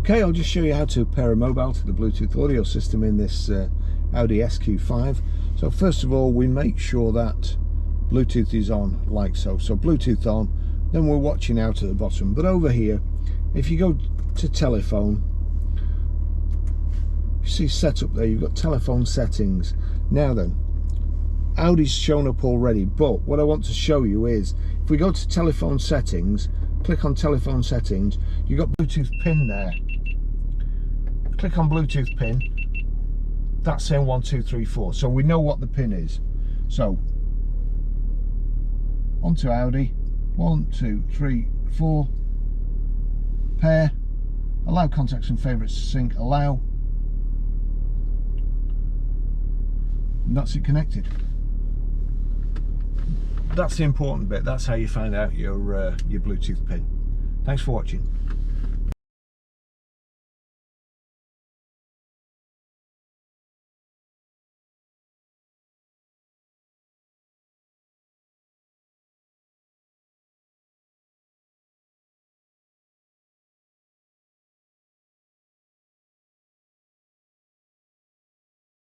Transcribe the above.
Okay, I'll just show you how to pair a mobile to the Bluetooth audio system in this Audi SQ5. So first of all, we make sure that Bluetooth is on, like so. So Bluetooth on, then we're watching out at the bottom. But over here, if you go to telephone, you see setup there, you've got telephone settings. Now then, Audi's shown up already, but what I want to show you is, if we go to telephone settings, click on telephone settings, you've got Bluetooth pin there. Click on Bluetooth pin, that's saying 1, 2, 3, 4, so we know what the pin is. So, onto Audi, 1, 2, 3, 4, pair, allow contacts and favourites to sync, allow, and that's it connected. That's the important bit. That's how you find out your Bluetooth pin. Thanks for watching.